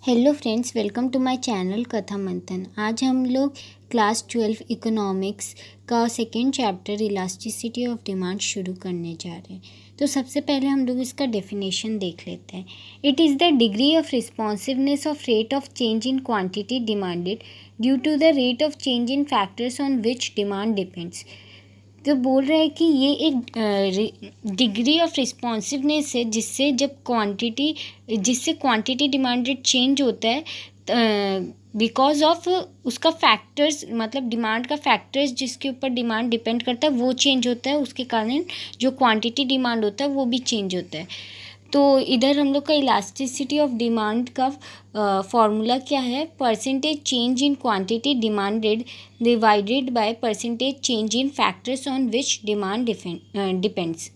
Hello friends, welcome to my channel Katha Manthan. आज हम लोग क्लास 12 इकोनॉमिक्स का second chapter elasticity of demand शुरू करने जा रहे हैं। तो सबसे पहले हम लोग इसका डेफिनेशन देख लेते हैं। It is the degree of responsiveness of rate of change in quantity demanded due to the rate of change in factors on which demand depends. तो बोल रहा है कि ये एक डिग्री ऑफ रिस्पॉन्सिवनेस है जिससे क्वांटिटी डिमांडेड चेंज होता है बिकॉज ऑफ उसका फैक्टर्स, मतलब डिमांड का फैक्टर्स जिसके ऊपर डिमांड डिपेंड करता है वो चेंज होता है। उसके कारण जो क्वांटिटी डिमांड होता है वो भी चेंज होता है। तो इधर हम लोग का इलास्टिसिटी ऑफ डिमांड का फॉर्मूला क्या है? Percentage change in quantity demanded divided by percentage change in factors on which demand depends.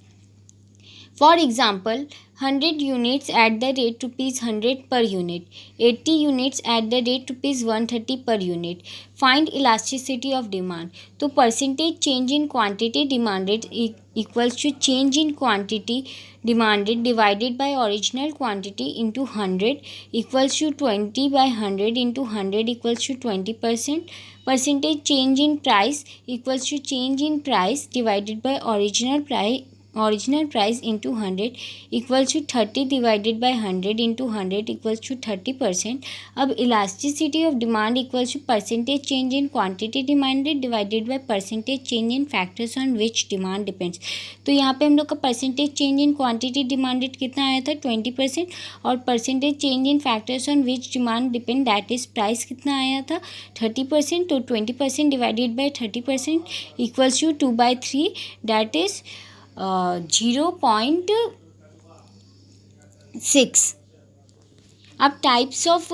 For example, 100 units at the rate ₹100 per unit, 80 units at the rate ₹130 per unit. Find elasticity of demand. तो percentage change in quantity demanded equals to change in quantity demanded divided by original quantity into 100 equals to 20 by 100 into 100 equals to 20%. Percentage change in price equals to change in price divided by original price into 100 equals to 30 divided by 100 into 100 equals to 30%. अब elasticity of demand equals to percentage change in quantity demanded divided by percentage change in factors on which demand depends. तो यहाँ पे हम लोग का percentage change in quantity demanded कितना आया था? 20%। और percentage change in factors on which demand depend, that is price, कितना आया था? 30%। तो 20% divided by 30% equals to 2/3, that is 0.6. अब types of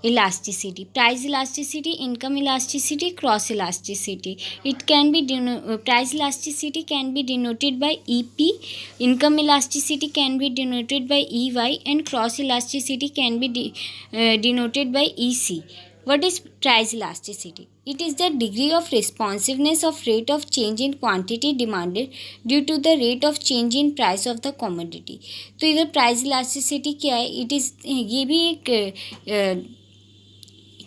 elasticity: price elasticity, income elasticity, cross elasticity. It can be price elasticity can be denoted by EP, income elasticity can be denoted by EY, and cross elasticity can be denoted by EC. What is price elasticity? It is the degree of responsiveness of rate of change in quantity demanded due to the rate of change in price of the commodity. तो इधर price elasticity क्या है? It is, ये भी एक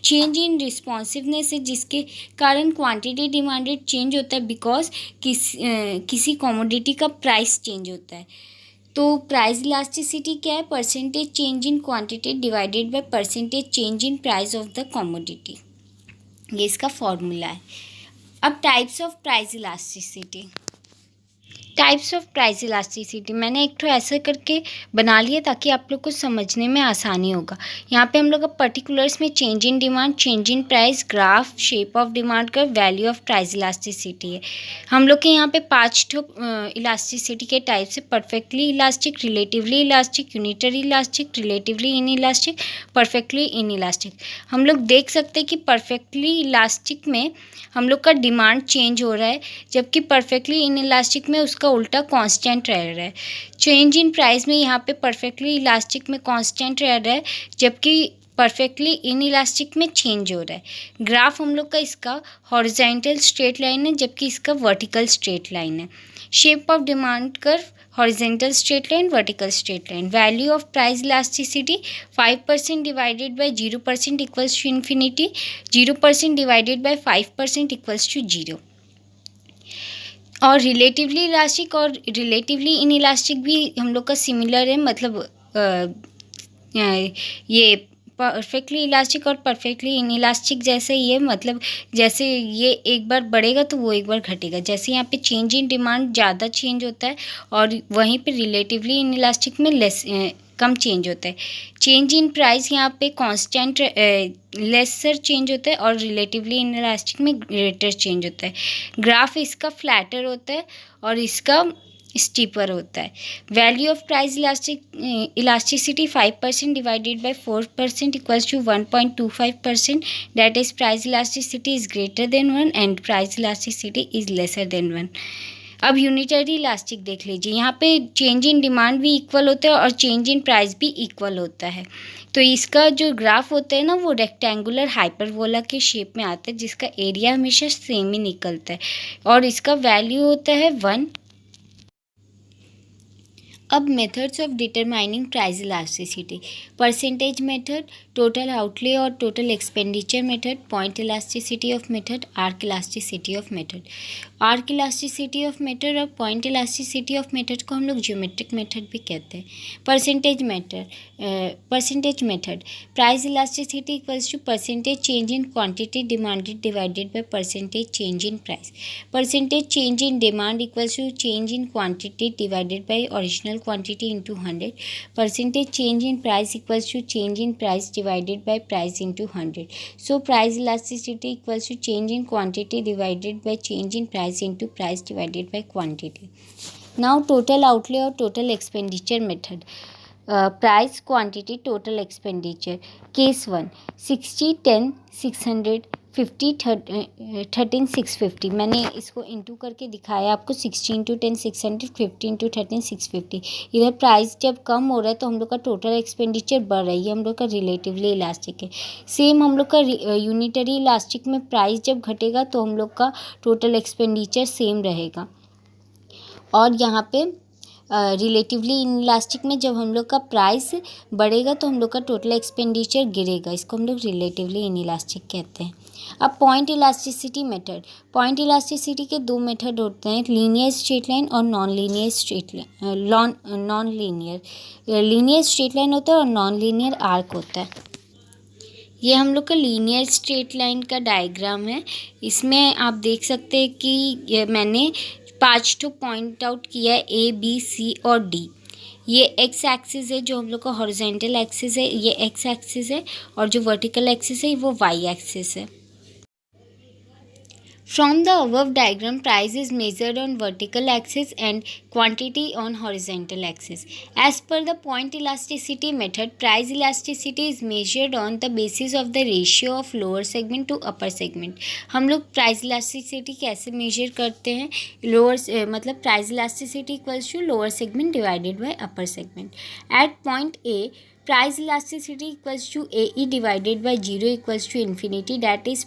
change in responsiveness है जिसके कारण क्वांटिटी डिमांडेड चेंज होता है बिकॉज किसी कमोडिटी का प्राइस चेंज होता है। तो प्राइस इलास्टिसिटी क्या है? Percentage change in quantity divided by percentage change in price of the commodity, ये इसका फॉर्मूला है। अब types of price elasticity. Types of price elasticity मैंने एक तो ऐसा करके बना लिया ताकि आप लोग को समझने में आसानी होगा। यहाँ पे हम लोग का पर्टिकुलर्स में change in demand, change in price, graph, shape of demand का वैल्यू ऑफ प्राइस इलास्टिसिटी है। हम लोग के यहाँ पे 5 इलास्टिसिटी के टाइप्स है: perfectly elastic, relatively elastic, unitary elastic, relatively in elastic, perfectly in elastic. हम लोग देख सकते हैं कि परफेक्टली इलास्टिक में हम लोग का डिमांड चेंज हो रहा है, जबकि परफेक्टली इन इलास्टिक में उसका उल्टा कांस्टेंट रह रहा है। चेंज इन प्राइस में यहाँ पे परफेक्टली इलास्टिक में कांस्टेंट रह रहा है, जबकि परफेक्टली इन इलास्टिक में चेंज हो रहा है। ग्राफ हम लोग का इसका हॉरिजॉन्टल स्ट्रेट लाइन है, जबकि इसका वर्टिकल स्ट्रेट लाइन है। Shape of demand curve, horizontal straight line, vertical straight line. Value of price elasticity: 5% divided by 0% equals to infinity, 0% divided by 5% equals to 0। और रिलेटिवली इलास्टिक और relatively inelastic भी हम लोग का similar है, मतलब ये परफेक्टली इलास्टिक और परफेक्टली इन इलास्टिक जैसे ही है, मतलब जैसे ये एक बार बढ़ेगा तो वो एक बार घटेगा। जैसे यहाँ पे चेंज इन डिमांड ज़्यादा चेंज होता है और वहीं पे रिलेटिवली इन इलास्टिक में कम चेंज होता है। चेंज इन प्राइस यहाँ पे कांस्टेंट लेसर चेंज होता है और रिलेटिवली इन इलास्टिक में ग्रेटर चेंज होता है। ग्राफ इसका फ्लैटर होता है और इसका स्टीपर होता है। Value of price elasticity: 5% divided by 4% equals to 1.25%, that is price elasticity is greater than 1 and price elasticity is lesser than 1। अब यूनिटरी इलास्टिक देख लीजिए। यहाँ पे चेंज इन डिमांड भी इक्वल होता है और चेंज इन प्राइस भी इक्वल होता है। तो इसका जो ग्राफ होता है ना, वो रेक्टेंगुलर हाइपरबोला के शेप में आता है, जिसका एरिया हमेशा सेम ही निकलता है और इसका वैल्यू होता है 1। अब methods of determining price elasticity, percentage method, total outlay और total expenditure method, point elasticity of method, arc elasticity of method. Arc elasticity of method और पॉइंट इलास्टिसिटी ऑफ मेथड को हम लोग ज्योमेट्रिक मेथड भी कहते हैं। Percentage method, price elasticity equals to percentage change in quantity demanded divided by percentage change in price. Percentage change in demand equals to change in quantity divided bye original quantity into 100. Percentage change in price equals to change in price divided by price into 100. So price elasticity equals to change in quantity divided by change in price into price divided by quantity. Now total outlay or total expenditure method. Price, quantity, total expenditure. Case 1, 60, 10, 600, 50, 13, 650. मैंने इसको into करके दिखाया आपको। 60 into 10 600, 50 into 13 650। इधर price जब कम हो रहा है तो हम लोग का टोटल एक्सपेंडिचर बढ़ रही है, हम लोग का रिलेटिवली इलास्टिक है। सेम हम लोग का यूनिटरी इलास्टिक में प्राइस जब घटेगा तो हम लोग का टोटल एक्सपेंडिचर सेम रहेगा। और यहाँ पे रिलेटिवली इलास्टिक में जब हम लोग का प्राइस बढ़ेगा तो हम लोग का टोटल एक्सपेंडिचर गिरेगा, इसको हम लोग रिलेटिवली इलास्टिक कहते हैं। अब point elasticity method, point elasticity के दो मेथड होते हैं, लीनियर स्ट्रेट लाइन और non linear straight line. Linear straight line होता है और नॉन लीनियर आर्क होता है। ये हम लोग का लीनियर स्ट्रेट लाइन का डायग्राम है। इसमें आप देख सकते हैं कि मैंने 5 ठो पॉइंट आउट किया है, A, B, C और D। ये एक्स एक्सिस है जो हम लोग का हॉरिजॉन्टल एक्सिस है, ये एक्स एक्सिस है, और जो वर्टिकल एक्सिस है वो वाई एक्सिस है। From the above diagram, price is measured on vertical axis and quantity on horizontal axis. As per the point elasticity method, price elasticity is measured on the basis of the ratio of lower segment to upper segment. हम लोग price elasticity कैसे measure करते हैं? मतलब price elasticity equals to lower segment divided by upper segment. At point A, price elasticity equals to AE divided by 0 equals to infinity, that is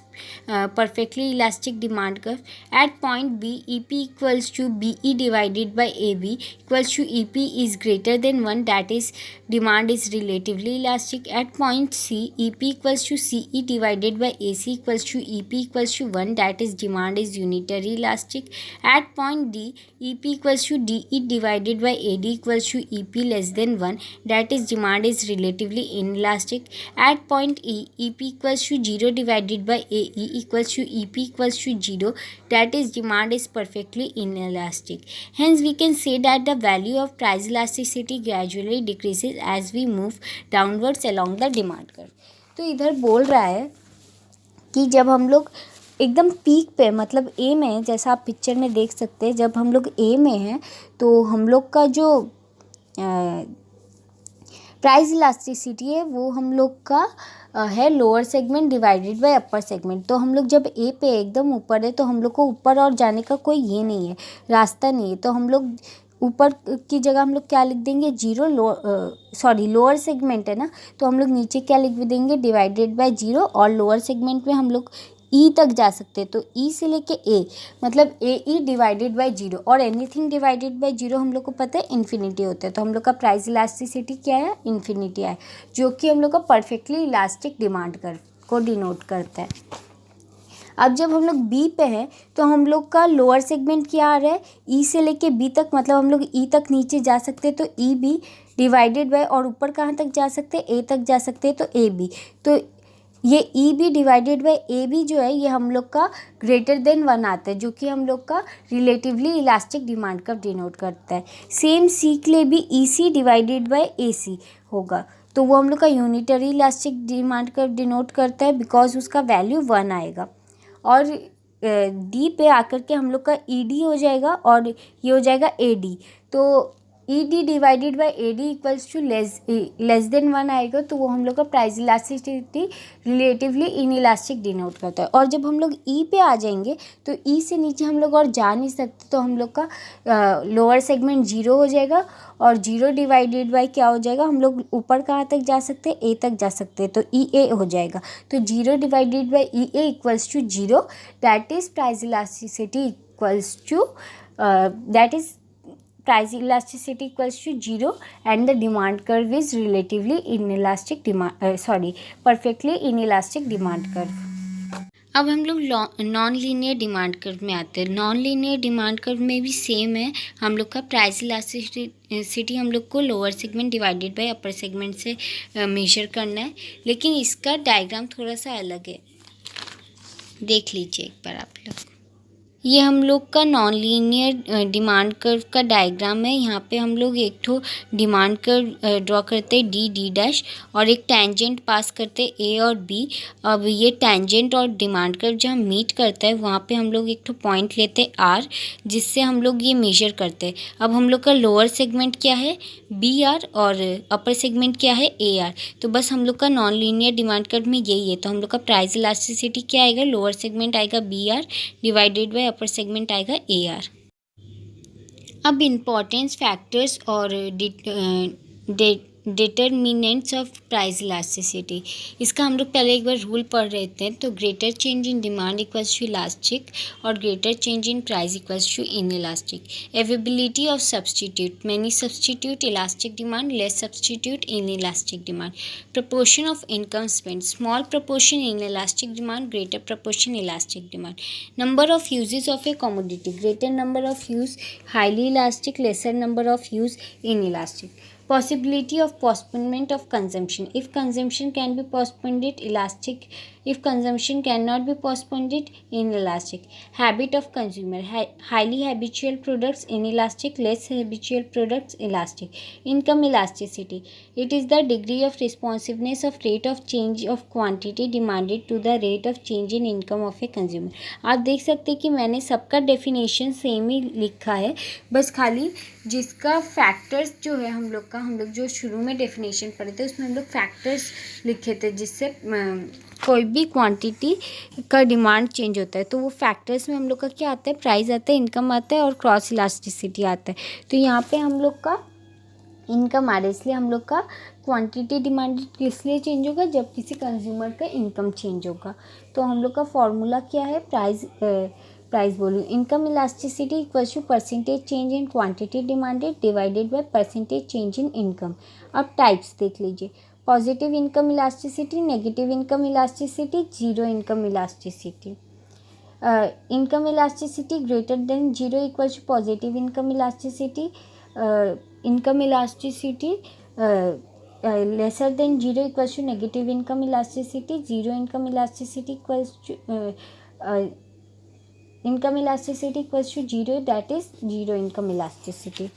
perfectly elastic demand curve. At point B, EP equals to BE divided by AB equals to EP is greater than 1, that is demand is relatively elastic. At point C, EP equals to CE divided by AC equals to EP equals to 1, that is demand is unitary elastic. At point D, EP equals to DE divided by AD equals to EP less than 1, that is demand is relatively inelastic. At point E, EP equals to 0 divided by AE equals to EP equals to 0, that is demand is perfectly inelastic. Hence we can say that the value of price elasticity gradually decreases as we move downwards along the demand curve. तो इधर बोल रहा है कि जब हम लोग एकदम पीक पे, मतलब ए में, जैसा आप पिक्चर में देख सकते हैं, जब हम लोग ए में हैं तो हम लोग का जो प्राइस इलास्टिसिटी है वो हम लोग का है lower segment divided by upper segment. तो हम लोग जब ए पे एकदम ऊपर है तो हम लोग को ऊपर और जाने का कोई ये नहीं है, रास्ता नहीं है। तो हम लोग ऊपर की जगह हम लोग क्या लिख देंगे, लोअर सेगमेंट है ना, तो हम लोग नीचे क्या लिख देंगे, डिवाइडेड बाय 0। और लोअर सेगमेंट में हम लोग ई तक जा सकते हैं, तो ई से लेके ए, मतलब ए ई डिवाइडेड बाय 0, और एनीथिंग डिवाइडेड बाय 0 हम लोग को पता है इन्फिनिटी होता है। तो हम लोग का प्राइस इलास्टिसिटी क्या है, इन्फिनिटी है, जो कि हम लोग का परफेक्टली इलास्टिक डिमांड कर्व को डिनोट करता है। अब जब हम लोग बी पे हैं तो हम लोग का लोअर सेगमेंट क्या आ रहा है, ई से लेके बी तक, मतलब हम लोग ई तक नीचे जा सकते हैं तो ई बी डिवाइडेड बाय, और ऊपर कहाँ तक जा सकते हैं, ए तक जा सकते हैं तो ए बी। तो ये E B divided by A B जो है ये हम लोग का ग्रेटर देन 1 आता है, जो कि हम लोग का relatively elastic demand curve denote करता है। सेम सी के लिए भी ई सी डिवाइडेड बाय ए सी होगा, तो वो हम लोग का unitary elastic demand curve denote करता है, बिकॉज उसका वैल्यू 1 आएगा। और डी पे आकर के हम लोग का ई डी हो जाएगा और ये हो जाएगा ए डी। तो E D divided by A D equals to less than 1 आएगा, तो वो हम लोग का price elasticity relatively inelastic denote करता है। और जब हम लोग ई पे आ जाएंगे तो ई से नीचे हम लोग और जा नहीं सकते, तो हम लोग का लोअर सेगमेंट 0 हो जाएगा, और 0 डिवाइडेड बाई क्या हो जाएगा, हम लोग ऊपर कहाँ तक जा सकते हैं, ए तक जा सकते हैं, तो ई ए हो जाएगा। तो 0 divided by E A equals to 0, that is price elasticity equals to that is price elasticity equals to 0 and the demand curve is relatively inelastic perfectly inelastic demand curve. अब हम लोग नॉन लीनियर डिमांड कर्व में आते हैं. Non linear demand curve में भी same है. हम लोग का प्राइस इलास्टिसिटी हम लोग को lower segment divided by upper segment से मेजर करना है, लेकिन इसका डायग्राम थोड़ा सा अलग है. देख लीजिए एक बार आप लोग. ये हम लोग का नॉन लीनियर डिमांड कर्व का डायग्राम है. यहाँ पे हम लोग एक ठो डिमांड कर्व ड्रॉ करते हैं डी डैश, और एक टेंजेंट पास करते हैं ए और बी. अब ये टेंजेंट और डिमांड कर्व जहाँ मीट करता है वहाँ पे हम लोग एक ठो पॉइंट लेते हैं आर, जिससे हम लोग ये मेजर करते हैं. अब हम लोग का लोअर सेगमेंट क्या है, बी आर, और अपर सेगमेंट क्या है, ए आर. तो बस हम लोग का नॉन लीनियर डिमांड कर्व में यही है. तो हम लोग का प्राइस इलास्टिसिटी क्या आएगा, लोअर सेगमेंट आएगा B R divided by upper segment आएगा ए आर. अब इम्पॉर्टेंस फैक्टर्स और डिटर्मिनेंट्स ऑफ प्राइस इलास्टिसिटी, इसका हम लोग पहले एक बार रूल पढ़ रहे थे. तो greater change in demand equals to elastic और greater change in price equals to inelastic. Availability of substitute, many substitute elastic demand, less substitute inelastic demand. Proportion of income spend, small proportion inelastic demand, greater proportion elastic demand. Number of uses of a commodity, greater number of use highly elastic, lesser number of use inelastic. Possibility of postponement of consumption. If consumption can be postponed, elastic. If consumption cannot be postponed, inelastic. Habit of consumer. Highly habitual products inelastic, less habitual products elastic. Income elasticity. It is the degree of responsiveness of rate of change of quantity demanded to the rate of change in income of a consumer. आप देख सकते हैं कि मैंने सबका definition same ही लिखा है, बस खाली जिसका फैक्टर्स जो है हम लोग जो शुरू में डेफिनेशन पढ़े थे उसमें हम लोग फैक्टर्स लिखे थे, जिससे कोई भी क्वांटिटी का डिमांड चेंज होता है. तो वो फैक्टर्स में हम लोग का क्या आता है, प्राइस आता है, इनकम आता है और क्रॉस इलास्टिसिटी आता है. तो यहाँ पे हम लोग का इनकम आ रहा है, इसलिए हम लोग का क्वांटिटी डिमांड किस लिए चेंज होगा, जब किसी कंज्यूमर का इनकम चेंज होगा. तो हम लोग का फॉर्मूला क्या है, प्राइस बोलूँ, income elasticity equals to percentage change in quantity demanded divided by percentage change in income. अब टाइप्स देख लीजिए, positive income elasticity, negative income elasticity, zero income elasticity. Income elasticity greater than zero equals to positive income elasticity. Income elasticity lesser than zero equals to negative income elasticity. Zero income elasticity equals to income elasticity equals to zero, that is zero income elasticity.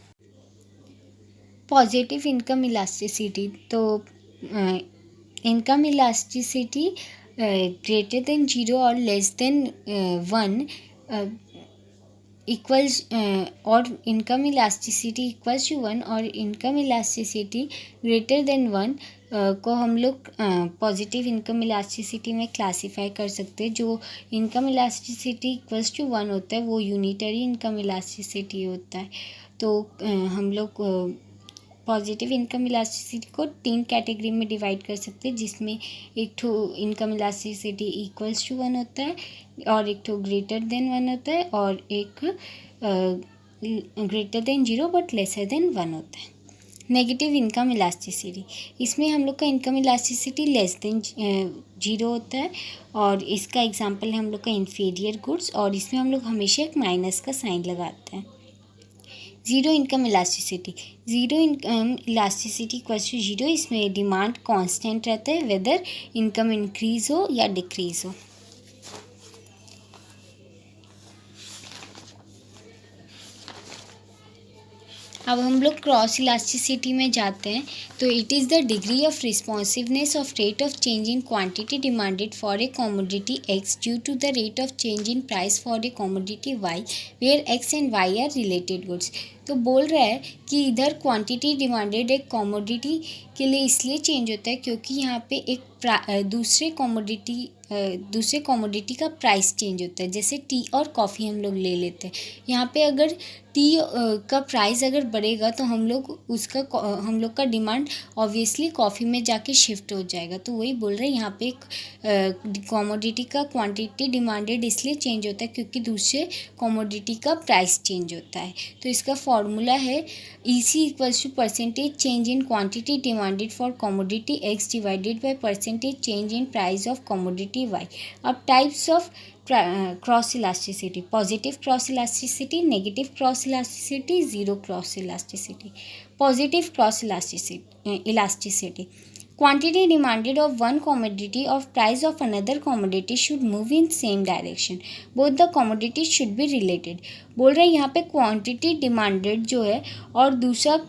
Positive income elasticity, तो income elasticity greater than zero और less than 1 equals, और income elasticity equals to 1 और income elasticity greater than 1 को हम लोग positive income elasticity में classify कर सकते हैं. जो इनकम इलास्टिसिटी इक्वल्स टू 1 होता है वो यूनिटरी इनकम इलास्टिसिटी होता है. तो हम लोग पॉजिटिव इनकम इलास्टिसिटी को 3 कैटेगरी में डिवाइड कर सकते हैं, जिसमें एक ठो इनकम इलास्टिसिटी इक्वल्स टू 1 होता है, और एक ठो ग्रेटर देन 1 होता है, और एक greater than zero but laser than 1 होता है. नेगेटिव इनकम इलास्टिसिटी, इसमें हम लोग का income elasticity less than zero होता है, और इसका एग्जांपल है हम लोग का इन्फीरियर गुड्स, और इसमें हम लोग हमेशा एक माइनस का साइन लगाते हैं. Zero income elasticity, zero income elasticity equals to zero. इसमें डिमांड कांस्टेंट रहता है वेदर इनकम इंक्रीज हो या डिक्रीज हो. अब हम लोग क्रॉस इलास्टिसिटी में जाते हैं. तो it is the degree of responsiveness of rate of change in quantity demanded for a commodity X due to the rate of change in price for a commodity Y where X and Y are related goods. तो बोल रहा है कि इधर quantity demanded एक commodity के लिए इसलिए चेंज होता है क्योंकि यहाँ पे एक दूसरे कमोडिटी का प्राइस चेंज होता है. जैसे टी और कॉफ़ी हम लोग ले लेते हैं. यहाँ पे अगर टी का प्राइस अगर बढ़ेगा तो हम लोग का डिमांड ऑब्वियसली कॉफ़ी में जाके शिफ्ट हो जाएगा. तो वही बोल रहे हैं यहाँ पे एक कमोडिटी का क्वांटिटी डिमांडेड इसलिए चेंज होता है क्योंकि दूसरे कमोडिटी का प्राइस चेंज होता है. तो इसका फॉर्मूला है EC equals to percentage change in quantity demanded for commodity X divided by percentage change in price of commodity Y। अब types of cross elasticity, positive cross elasticity, negative cross elasticity, zero cross elasticity. Positive cross elasticity, quantity demanded of one commodity of price of another commodity should move in same direction, both the commodities should be related। बोल रहे हैं यहाँ पे quantity demanded जो है और दूसरा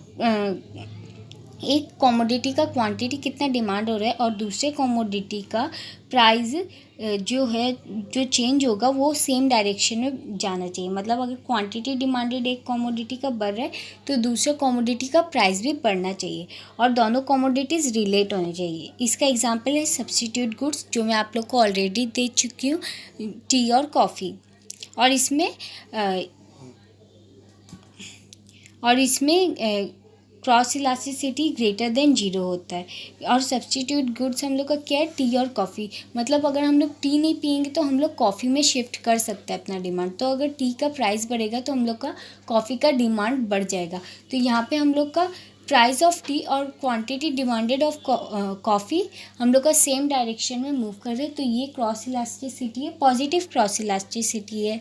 एक कमोडिटी का क्वांटिटी कितना डिमांड हो रहा है और दूसरे कमोडिटी का प्राइस जो है जो चेंज होगा वो सेम डायरेक्शन में जाना चाहिए। मतलब अगर क्वांटिटी डिमांडेड एक कमोडिटी का बढ़ रहा है तो दूसरे कमोडिटी का प्राइस भी बढ़ना चाहिए और दोनों कमोडिटीज़ रिलेट होने चाहिए। इसका एग्जांपल है सब्स्टिट्यूट गुड्स, जो मैं आप लोग को ऑलरेडी दे चुकी हूँ, टी और कॉफ़ी। और इसमें cross elasticity greater than zero होता है। और सब्स्टिट्यूट गुड्स हम लोग का क्या है, टी और कॉफ़ी। मतलब अगर हम लोग टी नहीं पियेंगे तो हम लोग कॉफ़ी में शिफ्ट कर सकते हैं अपना डिमांड। तो अगर टी का प्राइस बढ़ेगा तो हम लोग का कॉफ़ी का डिमांड बढ़ जाएगा। तो यहाँ पे हम लोग का प्राइस ऑफ टी और क्वांटिटी डिमांडेड ऑफ कॉफ़ी हम लोग का सेम डायरेक्शन में मूव कर रहे हैं। तो ये क्रॉस इलास्टिसिटी है, पॉजिटिव क्रॉस इलास्टिसिटी है।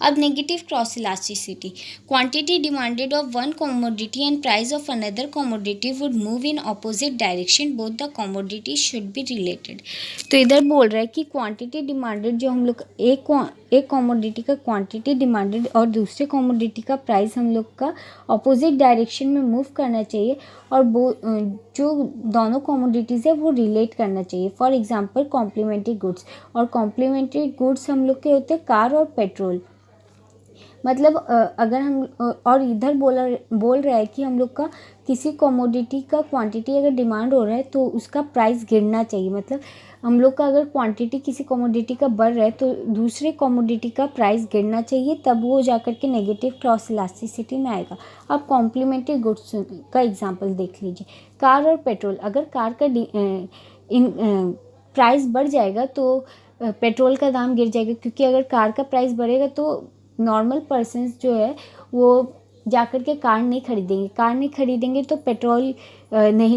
अब negative cross elasticity, quantity demanded of one commodity and price of another commodity would move in opposite direction, both the commodity should be related. तो इधर बोल रहा है कि क्वांटिटी डिमांडेड जो हम लोग एक कमोडिटी का क्वांटिटी डिमांडेड और दूसरे कमोडिटी का प्राइस हम लोग का ऑपोजिट डायरेक्शन में मूव करना चाहिए और जो दोनों कमोडिटीज़ है वो रिलेट करना चाहिए। फॉर एग्जांपल कॉम्प्लीमेंट्री गुड्स, और कॉम्प्लीमेंट्री गुड्स हम लोग के होते हैं कार और पेट्रोल। मतलब अगर हम और इधर बोल रहा है कि हम लोग का किसी कमोडिटी का क्वांटिटी अगर डिमांड हो रहा है तो उसका प्राइस गिरना चाहिए। मतलब हम लोग का अगर क्वांटिटी किसी कमोडिटी का बढ़ रहा है तो दूसरे कमोडिटी का प्राइस गिरना चाहिए, तब वो जाकर के नेगेटिव क्रॉस इलास्टिसिटी में आएगा। अब कॉम्प्लीमेंट्री गुड्स का एग्जांपल देख लीजिए, कार और पेट्रोल। अगर कार का प्राइस बढ़ जाएगा तो पेट्रोल का दाम गिर जाएगा, क्योंकि अगर कार का प्राइस बढ़ेगा तो नॉर्मल पर्सन्स जो है वो जाकर के कार नहीं खरीदेंगे तो पेट्रोल नहीं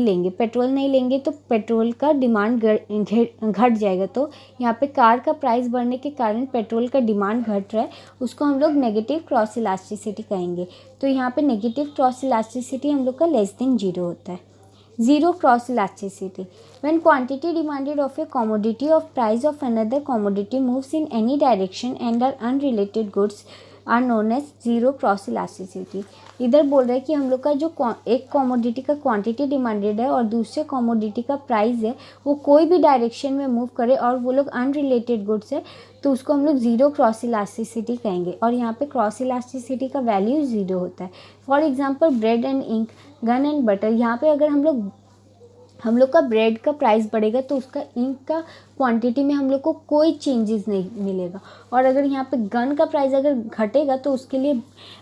लेंगे तो पेट्रोल का डिमांड घट जाएगा। तो यहाँ पे कार का प्राइस बढ़ने के कारण पेट्रोल का डिमांड घट रहा है, उसको हम लोग नेगेटिव क्रॉस इलास्टिसिटी कहेंगे। तो यहाँ पे नेगेटिव क्रॉस इलास्टिसिटी हम लोग का लेस देन जीरो होता है। Zero cross elasticity, when quantity demanded of a commodity of price of another commodity moves in any direction and are unrelated goods are known as zero cross elasticity। इधर बोल रहा है कि हम लोग का जो एक कमोडिटी का क्वांटिटी डिमांडेड है और दूसरे कमोडिटी का प्राइस है वो कोई भी डायरेक्शन में मूव करे और वो लोग अनरिलेटेड गुड्स है तो उसको हम लोग ज़ीरो क्रॉस इलास्टिसिटी कहेंगे। और यहाँ पे क्रॉस इलास्टिसिटी का वैल्यू ज़ीरो होता है। For example bread and ink, gun and butter. यहाँ पे अगर हम लोग का ब्रेड का प्राइस बढ़ेगा तो उसका इंक का क्वांटिटी में हम लोग को कोई चेंजेस नहीं मिलेगा। और अगर यहाँ पे गन का प्राइस अगर घटेगा तो उसके लिए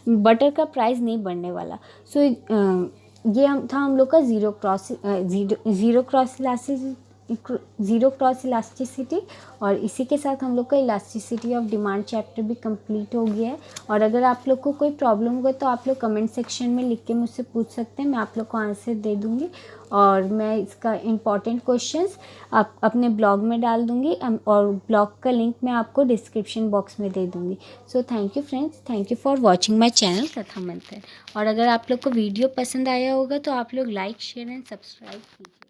बटर का प्राइस नहीं बढ़ने वाला। सो ये था हम लोग का ज़ीरो क्रॉस इलास्टिसिटी। और इसी के साथ हम लोग का इलास्टिसिटी ऑफ डिमांड चैप्टर भी कंप्लीट हो गया है। और अगर आप लोग को कोई प्रॉब्लम होगा तो आप लोग कमेंट सेक्शन में लिख के मुझसे पूछ सकते हैं, मैं आप लोग को आंसर दे दूँगी। और मैं इसका इम्पॉर्टेंट क्वेश्चंस आप अपने ब्लॉग में डाल दूँगी और ब्लॉग का लिंक मैं आपको डिस्क्रिप्शन बॉक्स में दे दूँगी। So thank you friends, thank you for watching my channel Katha मंथन। और अगर आप लोग को वीडियो पसंद आया होगा तो आप लोग लाइक शेयर एंड सब्सक्राइब कीजिए।